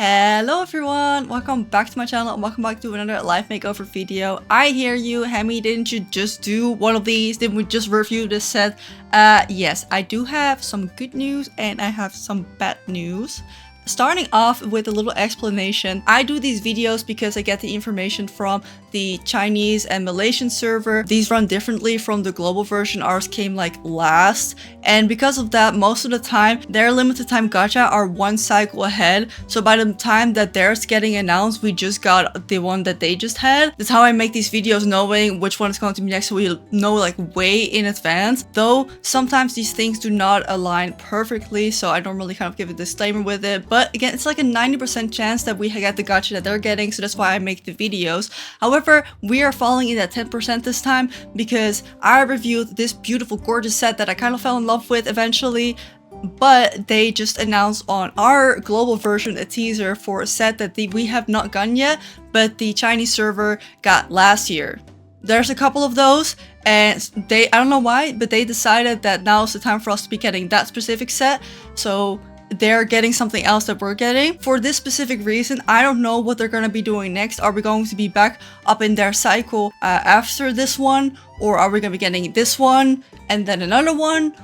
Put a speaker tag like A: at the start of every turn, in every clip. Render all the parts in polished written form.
A: Hello everyone, welcome back to my channel and welcome back to another Life Makeover video. I hear you, Hammy, didn't you just do one of these? Didn't we just review this set? Yes, I do have some good news and I have some bad news. Starting off with a little explanation, I do these videos because I get the information from the Chinese and Malaysian server. These run differently from the global version. Ours came like last, and because of that, most of the time their limited time gacha are one cycle ahead. So by the time that theirs getting announced, we just got the one that they just had. That's how I make these videos, knowing which one is going to be next, so we know like way in advance. Though sometimes these things do not align perfectly, so I normally kind of give a disclaimer with it. But again, it's like a 90% chance that we get the gacha that they're getting, so that's why I make the videos. However, we are falling in that 10% this time because I reviewed this beautiful, gorgeous set that I kind of fell in love with eventually. But they just announced on our global version a teaser for a set that we have not gotten yet, but the Chinese server got last year. There's a couple of those, and I don't know why, but they decided that now is the time for us to be getting that specific set. So they're getting something else that we're getting. For this specific reason, I don't know what they're going to be doing next. Are we going to be back up in their cycle after this one? Or are we going to be getting this one and then another one?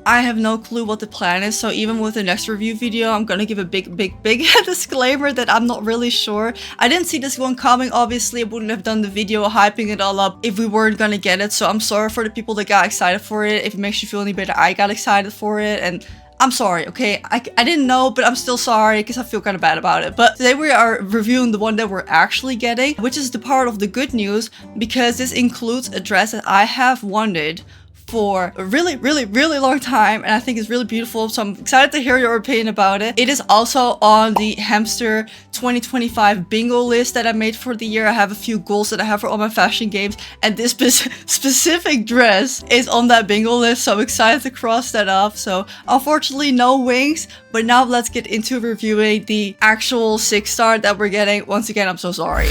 A: I have no clue what the plan is, so even with the next review video, I'm gonna give a big disclaimer that I'm not really sure. I didn't see this one coming, obviously. I wouldn't have done the video hyping it all up if we weren't gonna get it, so I'm sorry for the people that got excited for it. If it makes you feel any better, I got excited for it, and I'm sorry, okay? I didn't know, but I'm still sorry because I feel kind of bad about it. But today we are reviewing the one that we're actually getting, which is the part of the good news, because this includes a dress that I have wanted for a really long time, and I think it's really beautiful, so I'm excited to hear your opinion about it. It is also on the Hamster 2025 bingo list that I made for the year. I have a few goals that I have for all my fashion games, and this specific dress is on that bingo list, so I'm excited to cross that off. So unfortunately no wings, but now let's get into reviewing the actual 6-star that we're getting. Once again, I'm so sorry.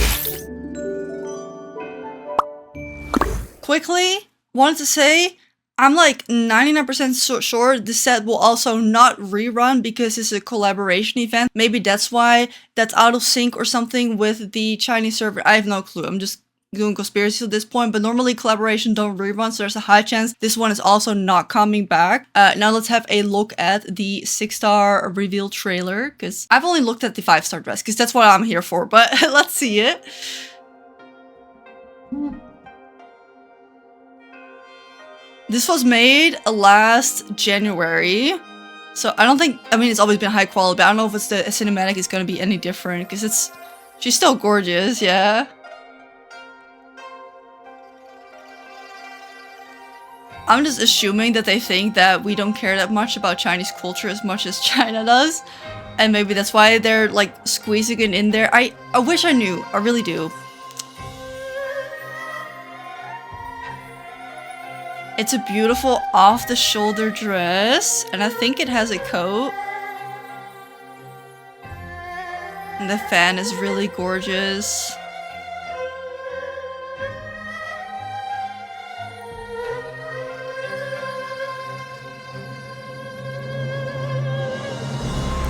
A: Quickly, wanted to say, I'm like 99% sure this set will also not rerun because it's a collaboration event. Maybe that's why that's out of sync or something with the Chinese server. I have no clue. I'm just doing conspiracy at this point, but normally collaboration don't rerun, so there's a high chance this one is also not coming back. Now let's have a look at the 6-star reveal trailer, because I've only looked at the 5-star dress because that's what I'm here for, but let's see it. This was made last January, so I don't think, I mean, it's always been high quality, but I don't know if it's the cinematic is going to be any different, because she's still gorgeous, yeah. I'm just assuming that they think that we don't care that much about Chinese culture as much as China does, and maybe that's why they're like squeezing it in there. I wish I knew, I really do. It's a beautiful off-the-shoulder dress, and I think it has a coat. And the fan is really gorgeous.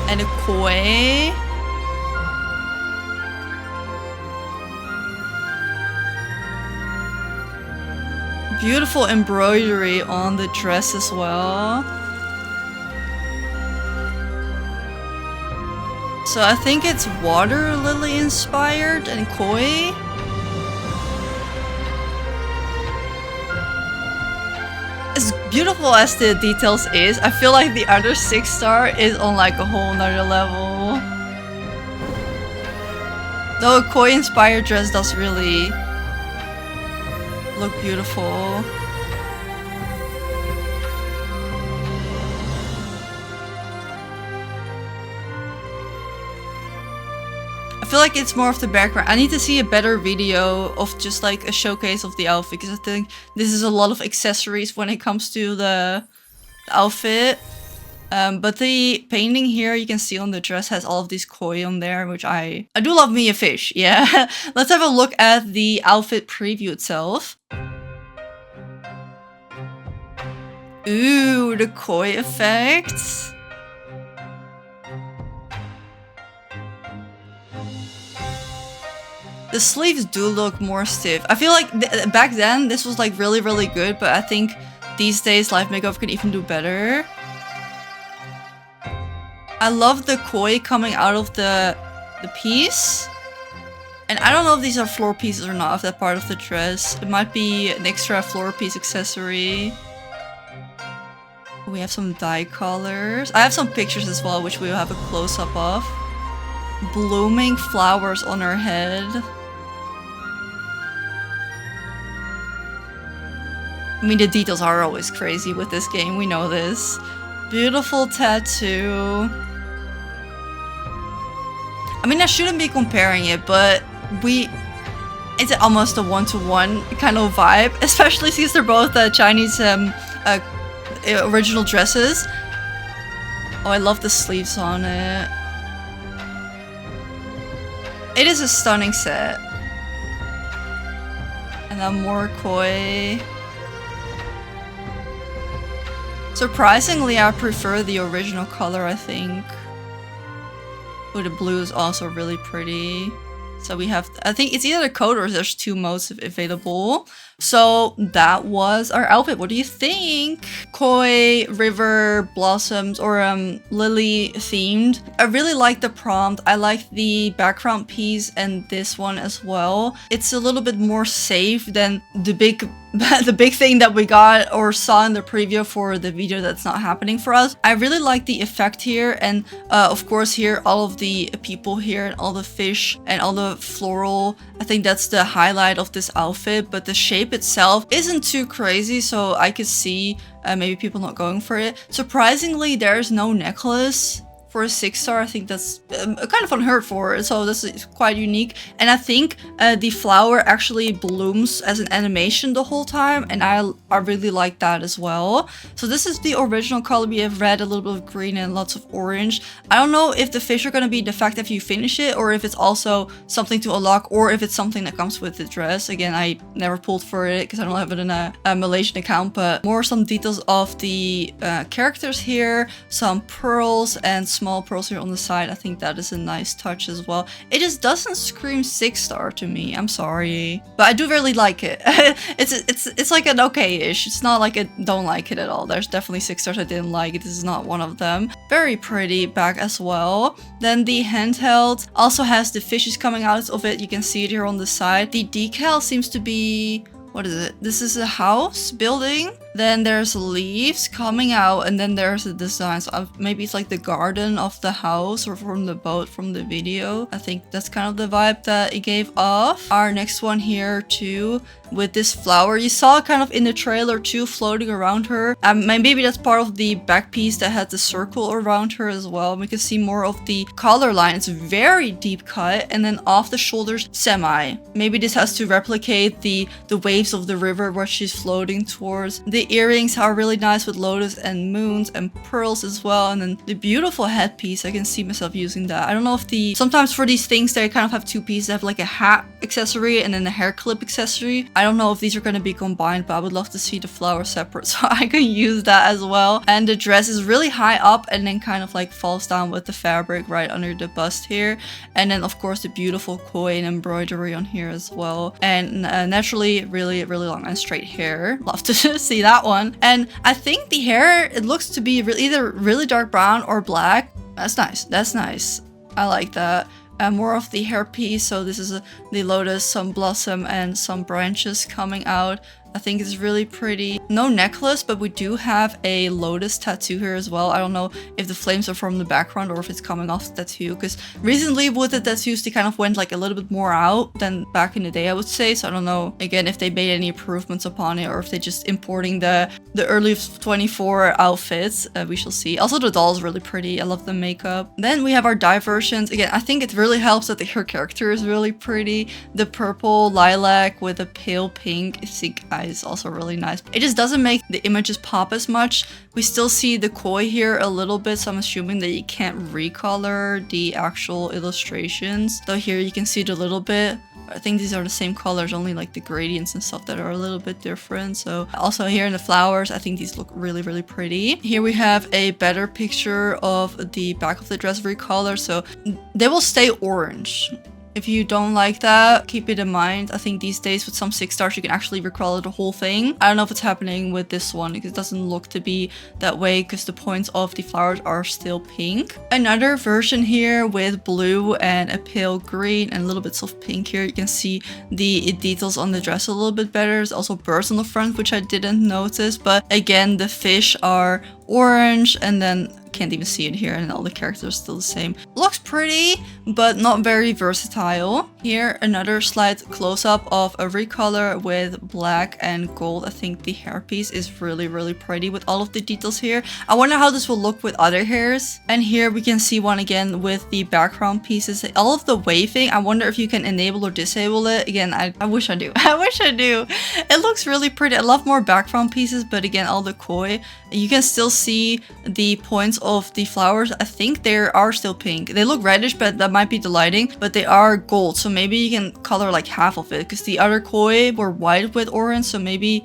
A: And a koi. Beautiful embroidery on the dress as well. So I think it's water lily inspired and koi. As beautiful as the details is, I feel like the other 6-star is on like a whole nother level. Though a koi inspired dress does really look beautiful. I feel like it's more of the background. I need to see a better video of just like a showcase of the outfit, because I think this is a lot of accessories when it comes to the outfit. But the painting here you can see on the dress has all of these koi on there, which I do love me a fish, yeah. Let's have a look at the outfit preview itself. Ooh, the koi effects. The sleeves do look more stiff. I feel like back then this was like really, really good, but I think these days Life Makeover could even do better. I love the koi coming out of the piece. And I don't know if these are floor pieces or not, if that's part of the dress. It might be an extra floor piece accessory. We have some dye colors. I have some pictures as well, which we will have a close-up of. Blooming flowers on her head. I mean, the details are always crazy with this game, we know this. Beautiful tattoo. I mean, I shouldn't be comparing it, but it's almost a one-to-one kind of vibe, especially since they're both Chinese original dresses. Oh, I love the sleeves on it. It is a stunning set. And then more koi. Surprisingly, I prefer the original color, I think. Oh, the blue is also really pretty. So we have, I think it's either the code or there's 2 modes available. So that was our outfit. What do you think? Koi, river, blossoms, or lily themed. I really like the prompt. I like the background piece and this one as well. It's a little bit more safe than the big thing that we got or saw in the preview for the video that's not happening for us. I really like the effect here, and of course here all of the people here and all the fish and all the floral. I think that's the highlight of this outfit, but the shape itself isn't too crazy, so I could see maybe people not going for it. Surprisingly, there's no necklace for a 6-star. I think that's kind of unheard for it, so this is quite unique. And I think the flower actually blooms as an animation the whole time, and I really like that as well. So this is the original color. We have red, a little bit of green, and lots of orange. I don't know if the fish are going to be the fact if you finish it, or if it's also something to unlock, or if it's something that comes with the dress. Again, I never pulled for it because I don't have it in a Malaysian account, but some details of the characters here, some pearls and small pearls here on the side. I think that is a nice touch as well. It just doesn't scream 6-star to me. I'm sorry, but I do really like it. it's like an okay-ish. It's not like I don't like it at all. There's definitely 6 stars I didn't like. This is not one of them. Very pretty back as well. Then the handheld also has the fishes coming out of it. You can see it here on the side. The decal seems to be, what is it? This is a house building. Then there's leaves coming out, and then there's a design. So maybe it's like the garden of the house or from the boat from the video. I think that's kind of the vibe that it gave off. Our next one here too, with this flower. You saw it kind of in the trailer too, floating around her. Maybe that's part of the back piece that had the circle around her as well. We can see more of the collar line. It's very deep cut, and then off the shoulders, semi. Maybe this has to replicate the waves of the river where she's floating towards. The earrings are really nice with lotus and moons and pearls as well, and then the beautiful headpiece. I can see myself using that. I don't know if sometimes for these things they kind of have 2 pieces. They have like a hat accessory and then a hair clip accessory. I don't know if these are going to be combined, but I would love to see the flower separate so I can use that as well. And the dress is really high up and then kind of like falls down with the fabric right under the bust here, and then of course the beautiful koi and embroidery on here as well, and naturally really long and straight hair. Love to see that one. And I think the hair, it looks to be either really dark brown or black. That's nice. That's nice. I like that. More of the hair piece. So this is the lotus, some blossom, and some branches coming out. I think it's really pretty. No necklace, but we do have a lotus tattoo here as well. I don't know if the flames are from the background or if it's coming off the tattoo, because recently with the tattoos they kind of went like a little bit more out than back in the day, I would say. So I don't know again if they made any improvements upon it or if they're just importing the early 24 outfits. We shall see. Also the doll is really pretty. I love the makeup. Then we have our dye versions. Again, I think it really helps that her character is really pretty. The purple lilac with a pale pink, I think is also really nice. It just doesn't make the images pop as much. We still see the koi here a little bit, so I'm assuming that you can't recolor the actual illustrations. So here you can see it a little bit. I think these are the same colors, only like the gradients and stuff that are a little bit different. So also here in the flowers, I think these look really pretty. Here we have a better picture of the back of the dress recolor. So they will stay orange. If you don't like that, keep it in mind. I think these days with some 6 stars, you can actually recolor the whole thing. I don't know if it's happening with this one because it doesn't look to be that way because the points of the flowers are still pink. Another version here with blue and a pale green and little bits of pink here. You can see the details on the dress a little bit better. There's also birds on the front, which I didn't notice. But again, the fish are orange and then can't even see it here, and all the characters are still the same. Looks pretty, but not very versatile. Here, another slight close-up of a recolor with black and gold. I think the hairpiece is really, really pretty with all of the details here. I wonder how this will look with other hairs. And here we can see one again with the background pieces. All of the waving, I wonder if you can enable or disable it. Again, I wish I do. I wish I do. It looks really pretty. I love more background pieces, but again, all the koi. You can still see the points of the flowers. I think they are still pink. They look reddish, but that might be the lighting, but they are gold. So maybe you can color like half of it because the other koi were white with orange. So maybe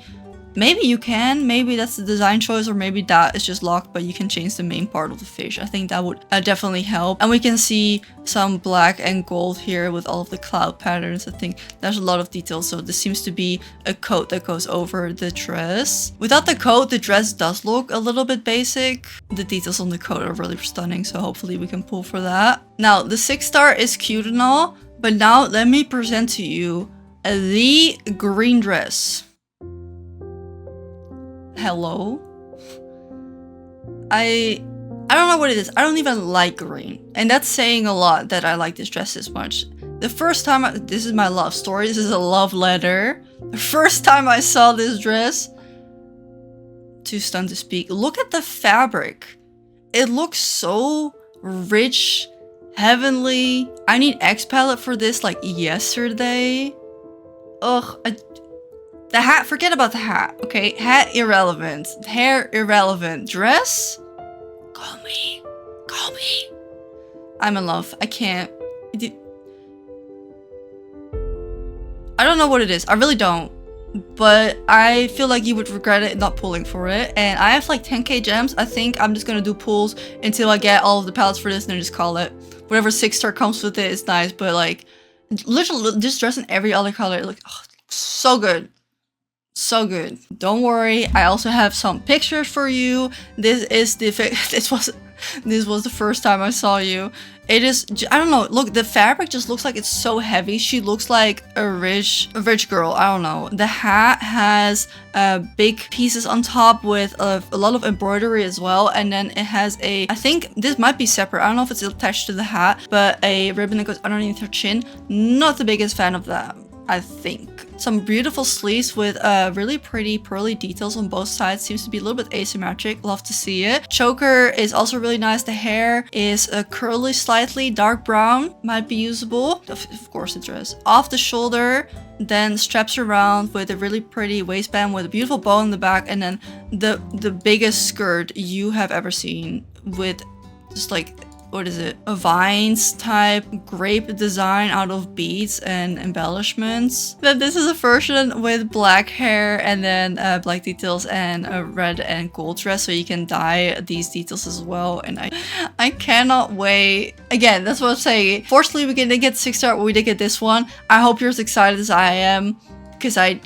A: you can. Maybe that's the design choice, or maybe that is just locked, but you can change the main part of the fish. I think that would definitely help. And we can see some black and gold here with all of the cloud patterns. I think there's a lot of details. So this seems to be a coat that goes over the dress. Without the coat, the dress does look a little bit basic. The details on the coat are really stunning. So hopefully we can pull for that. Now, the 6 star is cute and all, but now let me present to you the green dress. Hello? I don't know what it is. I don't even like green. And that's saying a lot that I like this dress this much. The first time, this is my love story. This is a love letter. The first time I saw this dress, too stunned to speak. Look at the fabric. It looks so rich, heavenly. I need X palette for this like yesterday. Ugh, the hat, forget about the hat, okay? Hat irrelevant. Hair irrelevant. Dress? Call me. Call me. I'm in love. I can't. I don't know what it is. I really don't. But I feel like you would regret it not pulling for it. And I have like 10k gems. I think I'm just gonna do pulls until I get all of the palettes for this and then just call it. Whatever 6 star comes with it is nice. But like, literally just dress in every other color. It looks so good. So good. Don't worry, I also have some pictures for you. This is this was the first time I saw you. It is, I don't know, look, the fabric just looks like it's so heavy. She looks like a rich girl. I don't know. The hat has big pieces on top with a lot of embroidery as well, and then it has I think this might be separate. I don't know if it's attached to the hat, but a ribbon that goes underneath her chin. Not the biggest fan of that, I think. Some beautiful sleeves with really pretty pearly details on both sides. Seems to be a little bit asymmetric. Love to see it. Choker is also really nice. The hair is curly, slightly dark brown. Might be usable. Of course the dress. Off the shoulder, then straps around with a really pretty waistband with a beautiful bow in the back, and then the biggest skirt you have ever seen with just like, what is it? A vines type grape design out of beads and embellishments. Then this is a version with black hair and then black details and a red and gold dress, so you can dye these details as well. And I cannot wait. Again, that's what I'm saying. Fortunately, we didn't get 6 star, but we did get this one. I hope you're as excited as I am, because I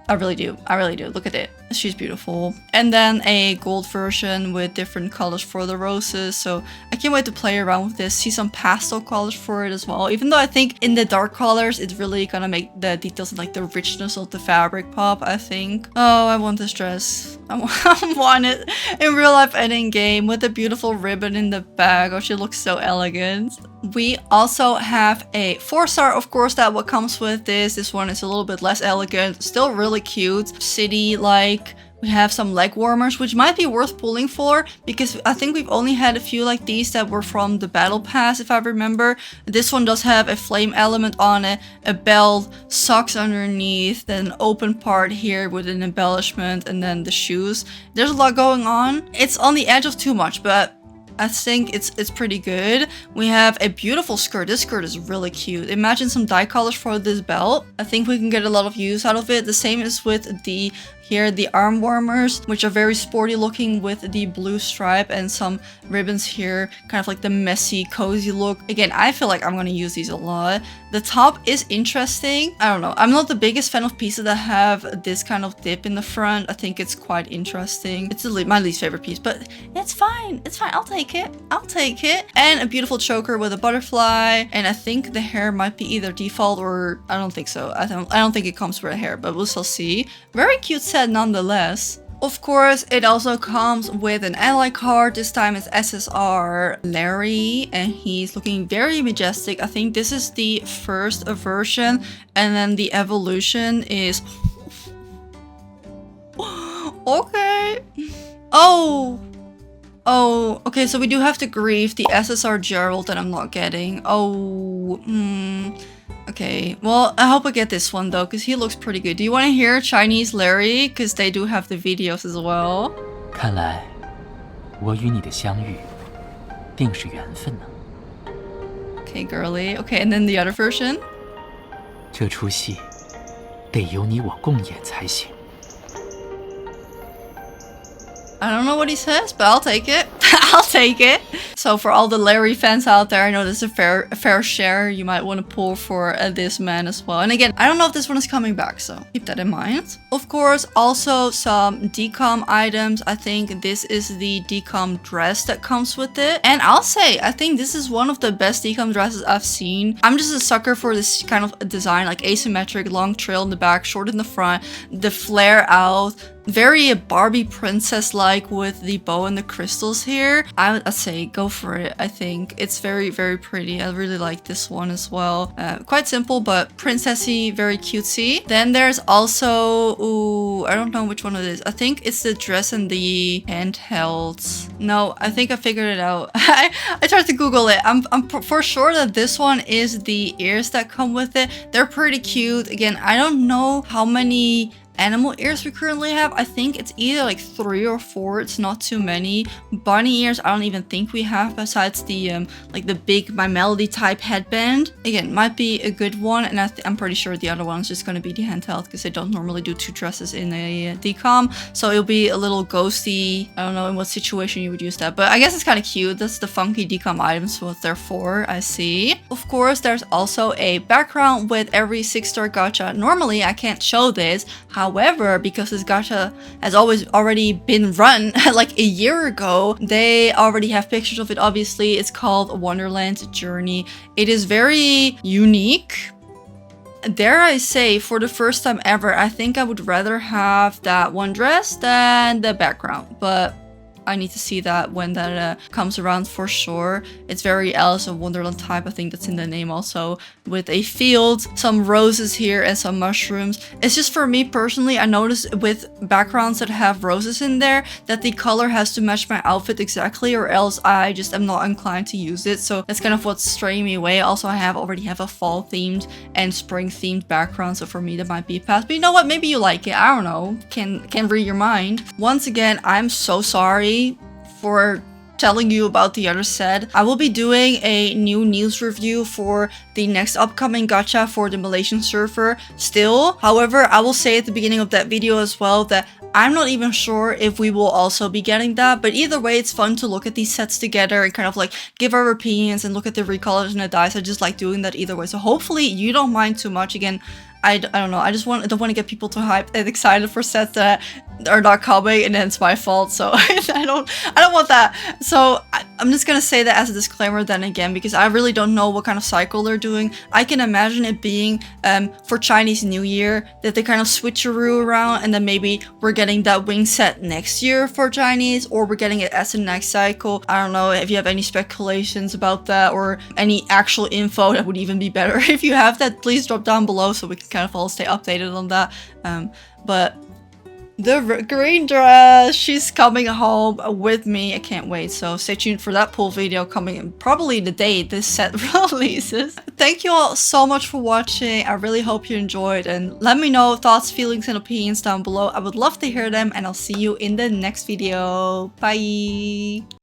A: really do. I really do. Look at it. She's beautiful. And then a gold version with different colors for the roses. So I can't wait to play around with this. See some pastel colors for it as well. Even though I think in the dark colors, it's really gonna make the details and like the richness of the fabric pop, I think. Oh, I want this dress. I want it in real life and in game with a beautiful ribbon in the back. Oh, she looks so elegant. We also have a 4 star, of course, that what comes with this. This one is a little bit less elegant, still really cute, city-like. We have some leg warmers, which might be worth pulling for, because I think we've only had a few like these that were from the battle pass, if I remember. This one does have a flame element on it, a belt, socks underneath, then an open part here with an embellishment, and then the shoes. There's a lot going on. It's on the edge of too much, but I think it's pretty good. We have a beautiful skirt. This skirt is really cute. Imagine some dye colors for this belt. I think we can get a lot of use out of it. The same is with the Here, the arm warmers, which are very sporty looking with the blue stripe and some ribbons here, kind of like the messy, cozy look. Again, I feel like I'm gonna use these a lot. The top is interesting. I don't know. I'm not the biggest fan of pieces that have this kind of dip in the front. I think it's quite interesting. It's my least favorite piece, but it's fine. It's fine. I'll take it. I'll take it. And a beautiful choker with a butterfly. And I think the hair might be either default or I don't think so. I don't think it comes with a hair, but we'll still see. Very cute set nonetheless. Of course, it also comes with an ally card. This time it's SSR Larry, and he's looking very majestic. I think this is the first version, and then the evolution is... okay. Oh, okay, so we do have to grieve the SSR Gerald that I'm not getting. Okay, well, I hope I get this one though, because he looks pretty good. Do you want to hear Chinese Larry? Because they do have the videos as well.
B: 看来，我与你的相遇，定是缘分呢。
A: Okay, girly. Okay, and then the other version.
B: 这出戏，得由你我共演才行。
A: I don't know what he says, but I'll take it. I'll take it. So for all the Larry fans out there, I know there's a fair share you might want to pull for this man as well. And again, I don't know if this one is coming back, so keep that in mind. Of course, also some decom items. I think this is the decom dress that comes with it. And I'll say, I think this is one of the best decom dresses I've seen. I'm just a sucker for this kind of design, like asymmetric, long trail in the back, short in the front, the flare out. Very Barbie princess-like with the bow and the crystals here. I'd say go for it. I think it's very, very pretty. I really like this one as well. Quite simple, but princessy, very cutesy. Then there's also, ooh, I don't know which one it is. I think it's the dress and the handhelds. No, I think I figured it out. I tried to Google it. I'm for sure that this one is the ears that come with it. They're pretty cute. Again, I don't know how many animal ears we currently have. I think it's either like 3 or 4. It's not too many. Bunny ears I don't even think we have, besides the like the big My Melody type headband. Again, might be a good one, and I'm pretty sure the other one's just going to be the handheld, because they don't normally do 2 dresses in a decom, so it'll be a little ghosty. I don't know in what situation you would use that, but I guess it's kind of cute. That's the funky decom items, what they're for. I see. Of course, there's also a background with every 6-star gacha. Normally I can't show this. However, because this gacha has already been run like a year ago, they already have pictures of it. Obviously, it's called Wonderland Journey. It is very unique. Dare I say, for the first time ever, I think I would rather have that one dress than the background, but I need to see that when that comes around for sure. It's very Alice in Wonderland type. I think that's in the name also, with a field, some roses here, and some mushrooms. It's just, for me personally, I noticed with backgrounds that have roses in there that the color has to match my outfit exactly, or else I just am not inclined to use it. So that's kind of what's straying me away. Also, I already have a fall themed and spring themed background, so for me that might be a pass. But you know what? Maybe you like it. I don't know. Can read your mind. Once again, I'm so sorry for telling you about the other set. I will be doing a new news review for the next upcoming gacha for the Malaysian server still. However, I will say at the beginning of that video as well that I'm not even sure if we will also be getting that, but either way, it's fun to look at these sets together and kind of like give our opinions and look at the recolors and the dice. I just like doing that either way, so hopefully you don't mind too much. Again, I don't know, I don't want to get people too hyped and excited for sets that are not coming, and then it's my fault, so I don't want that. So I'm just gonna say that as a disclaimer then again, because I really don't know what kind of cycle they're doing. I can imagine it being for Chinese New Year, that they kind of switcheroo around, and then maybe we're getting that wing set next year for Chinese, or we're getting it as the next cycle. I don't know if you have any speculations about that, or any actual info that would even be better. If you have that, please drop down below so we can kind of all stay updated on that. But the green dress, she's coming home with me. I can't wait, so stay tuned for that pull video coming in probably the day this set releases. Thank you all so much for watching. I really hope you enjoyed, and let me know thoughts, feelings, and opinions down below. I would love to hear them, and I'll see you in the next video. Bye!